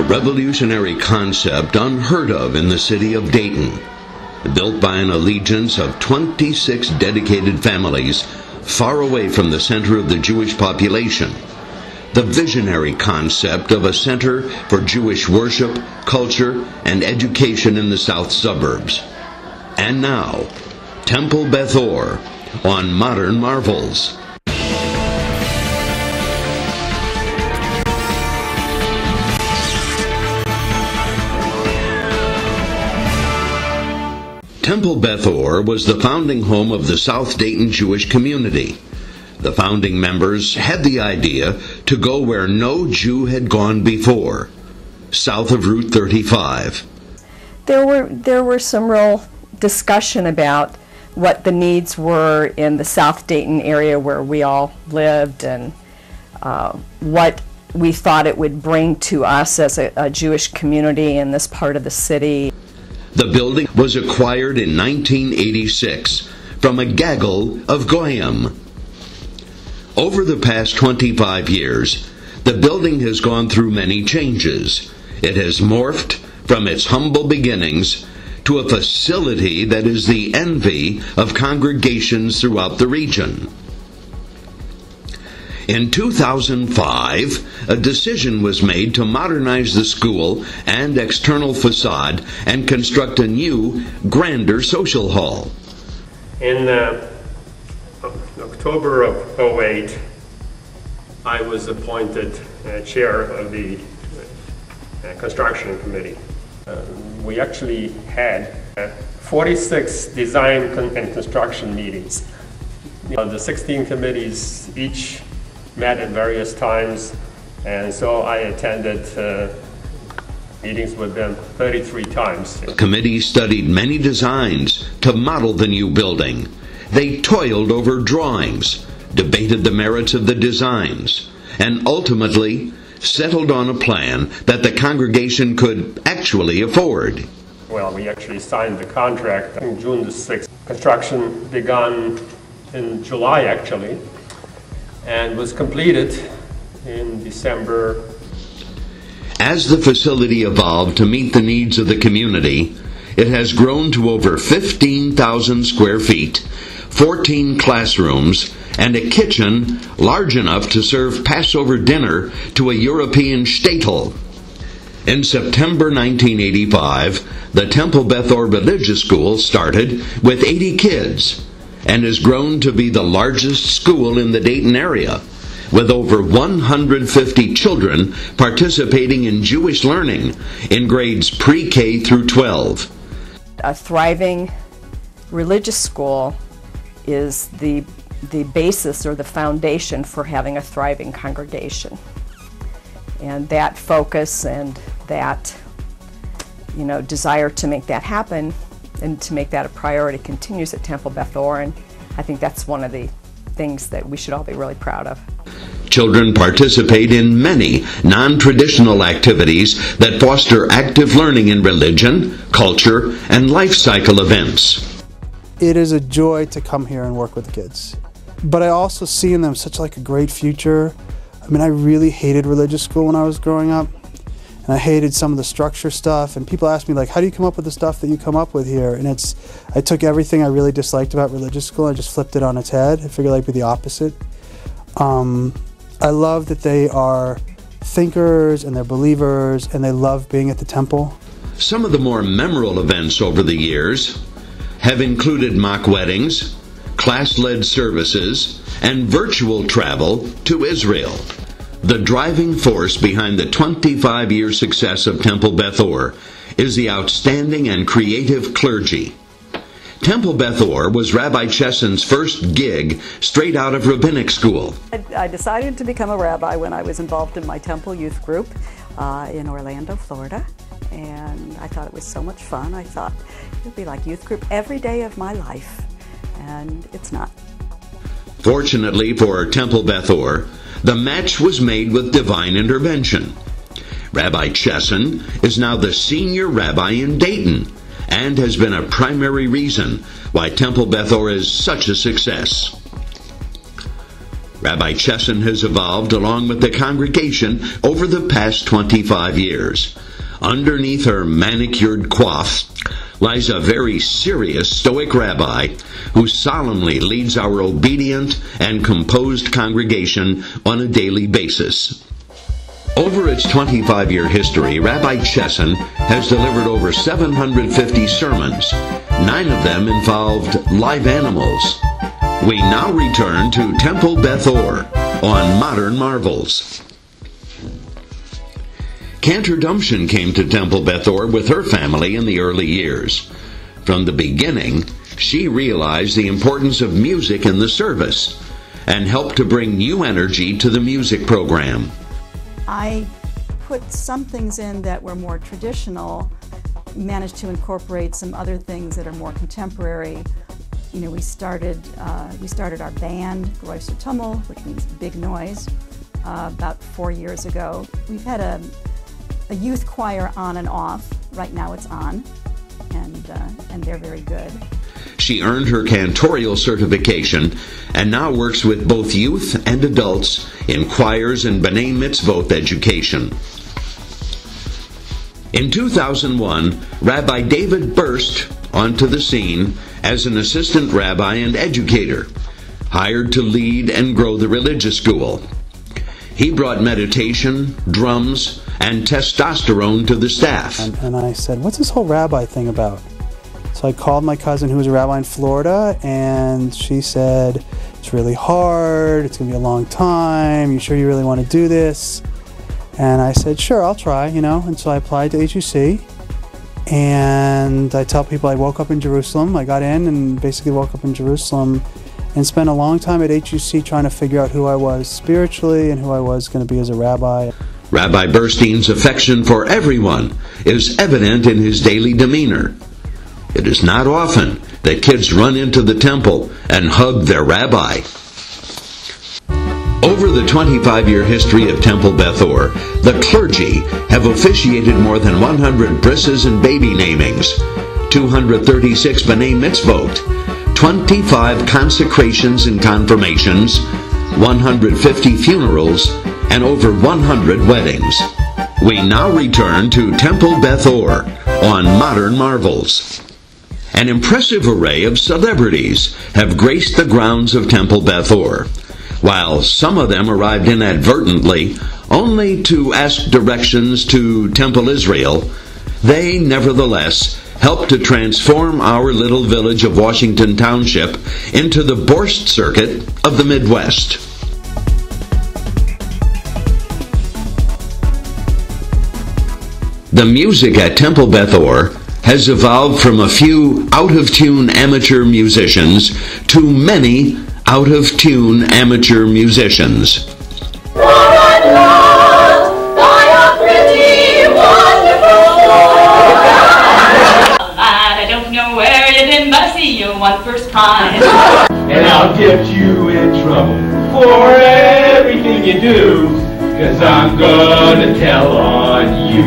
revolutionary concept unheard of in the city of Dayton. Built by an allegiance of 26 dedicated families far away from the center of the Jewish population. The visionary concept of a center for Jewish worship, culture, and education in the south suburbs. And now, Temple Beth Or on Modern Marvels. Temple Beth Or was the founding home of the South Dayton Jewish community. The founding members had the idea to go where no Jew had gone before, south of Route 35. There were some real discussion about what the needs were in the South Dayton area where we all lived, and what we thought it would bring to us as a Jewish community in this part of the city. The building was acquired in 1986 from a gaggle of goyim. Over the past 25 years, the building has gone through many changes. It has morphed from its humble beginnings to a facility that is the envy of congregations throughout the region. In 2005, a decision was made to modernize the school and external facade and construct a new, grander social hall. In October of 2008, I was appointed chair of the construction committee. We actually had 46 design and construction meetings. The 16 committees each met at various times, and so I attended meetings with them 33 times. The committee studied many designs to model the new building. They toiled over drawings, debated the merits of the designs, and ultimately settled on a plan that the congregation could actually afford. Well, we actually signed the contract on June the 6th. Construction began in July, actually, and was completed in December. As the facility evolved to meet the needs of the community, it has grown to over 15,000 square feet, 14 classrooms, and a kitchen large enough to serve Passover dinner to a European shtetl. In September 1985, the Temple Beth Or Religious School started with 80 kids and has grown to be the largest school in the Dayton area, with over 150 children participating in Jewish learning in grades pre-K through 12. A thriving religious school is the basis or the foundation for having a thriving congregation. And that focus and that, desire to make that happen and to make that a priority continues at Temple Beth Or, and I think that's one of the things that we should all be really proud of. Children participate in many non-traditional activities that foster active learning in religion, culture, and life cycle events. It is a joy to come here and work with the kids. But I also see in them such a great future. I mean, I really hated religious school when I was growing up. And I hated some of the structure stuff, and people ask me, how do you come up with the stuff that you come up with here? And I took everything I really disliked about religious school and I just flipped it on its head. I figured I'd be the opposite. I love that they are thinkers and they're believers and they love being at the temple. Some of the more memorable events over the years have included mock weddings, class-led services, and virtual travel to Israel. The driving force behind the 25-year success of Temple Beth Or is the outstanding and creative clergy. Temple Beth Or was Rabbi Chesson's first gig straight out of rabbinic school. I decided to become a rabbi when I was involved in my Temple youth group in Orlando, Florida, and I thought it was so much fun. I thought it would be like youth group every day of my life, and it's not. Fortunately for Temple Beth Or, the match was made with divine intervention. Rabbi Chesson is now the senior rabbi in Dayton and has been a primary reason why Temple Beth Or is such a success. Rabbi Chesson has evolved along with the congregation over the past 25 years. Underneath her manicured coif lies a very serious stoic rabbi who solemnly leads our obedient and composed congregation on a daily basis. Over its 25-year history, Rabbi Chesson has delivered over 750 sermons. 9 of them involved live animals. We now return to Temple Beth Or on Modern Marvels. Cantor Dumption came to Temple Beth Or with her family in the early years. From the beginning, she realized the importance of music in the service and helped to bring new energy to the music program. I put some things in that were more traditional, managed to incorporate some other things that are more contemporary. You know, we started our band, Royster Tummel, which means big noise, about 4 years ago. We've had a youth choir on and off. Right now it's on, and they're very good. She earned her cantorial certification and now works with both youth and adults in choirs and B'nai Mitzvot education. In 2001, Rabbi David burst onto the scene as an assistant rabbi and educator, hired to lead and grow the religious school. He brought meditation, drums, and testosterone to the staff. And I said, what's this whole rabbi thing about? So I called my cousin who was a rabbi in Florida, and she said, it's really hard, it's going to be a long time, you sure you really want to do this? And I said, sure, I'll try, you know. And so I applied to HUC, and I tell people I woke up in Jerusalem. I got in and basically woke up in Jerusalem and spent a long time at HUC trying to figure out who I was spiritually and who I was going to be as a rabbi. Rabbi Burstein's affection for everyone is evident in his daily demeanor. It is not often that kids run into the temple and hug their rabbi. Over the 25-year history of Temple Beth Or, the clergy have officiated more than 100 brisses and baby namings, 236 B'nai Mitzvot, 25 consecrations and confirmations, 150 funerals, and over 100 weddings. We now return to Temple Beth Or on Modern Marvels. An impressive array of celebrities have graced the grounds of Temple Beth Or. While some of them arrived inadvertently, only to ask directions to Temple Israel, they nevertheless helped to transform our little village of Washington Township into the Borscht Circuit of the Midwest. The music at Temple Beth Or has evolved from a few out-of-tune amateur musicians to many out-of-tune amateur musicians. I don't know where you've been, but I see you one first time. And I'll get you in trouble for everything you do, 'cause I'm gonna tell on you.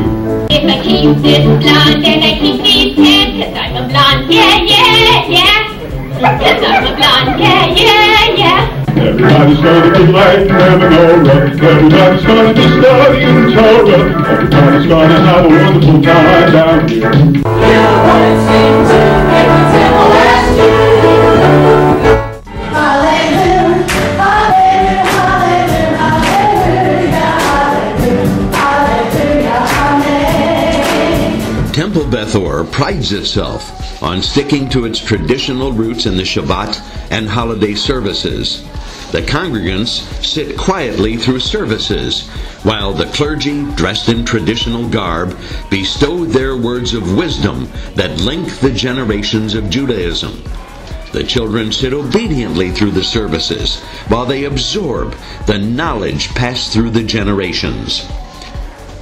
If I keep this blonde and I keep these hands, 'cause I'm a blonde, yeah, yeah, yeah. 'Cause I'm a blonde, yeah, yeah, yeah. Everybody's gonna be like Menorah. Everybody's gonna be studying Torah. Everybody's gonna have a wonderful time down here. Yeah, I wanna sing to every temple last year. Hallelujah, hallelujah, hallelujah, hallelujah, hallelujah, amen. Temple Beth Or prides itself on sticking to its traditional roots in the Shabbat and holiday services. The congregants sit quietly through services, while the clergy, dressed in traditional garb, bestow their words of wisdom that link the generations of Judaism. The children sit obediently through the services, while they absorb the knowledge passed through the generations.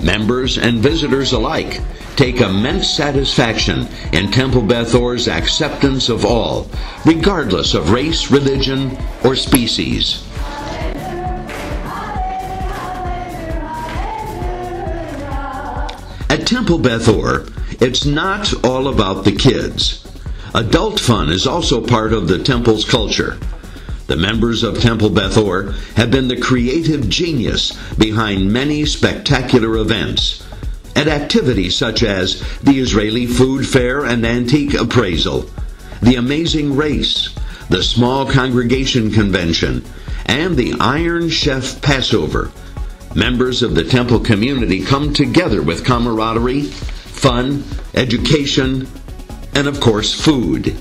Members and visitors alike take immense satisfaction in Temple Beth Or's acceptance of all, regardless of race, religion, or species. At Temple Beth Or, it's not all about the kids. Adult fun is also part of the temple's culture. The members of Temple Beth Or have been the creative genius behind many spectacular events and activities such as the Israeli Food Fair and Antique Appraisal, the Amazing Race, the Small Congregation Convention, and the Iron Chef Passover. Members of the Temple community come together with camaraderie, fun, education, and of course food.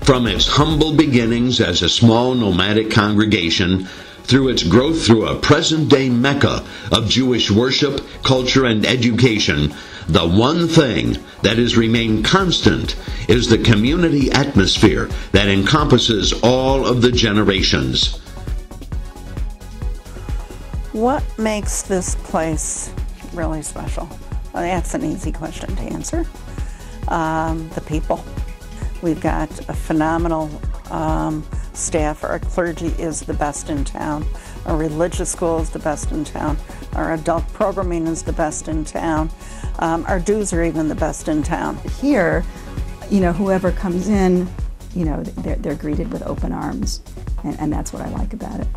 From its humble beginnings as a small nomadic congregation, through its growth through a present-day Mecca of Jewish worship, culture, and education, the one thing that has remained constant is the community atmosphere that encompasses all of the generations. What makes this place really special? Well, that's an easy question to answer. The people. We've got a phenomenal staff. Our clergy is the best in town. Our religious school is the best in town. Our adult programming is the best in town. Our dues are even the best in town. Here, you know, whoever comes in, you know, they're greeted with open arms, and that's what I like about it.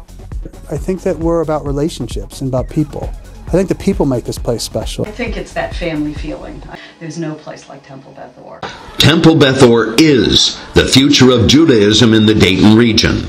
I think that we're about relationships and about people. I think the people make this place special. I think it's that family feeling. There's no place like Temple Beth Or. Temple Beth Or is the future of Judaism in the Dayton region.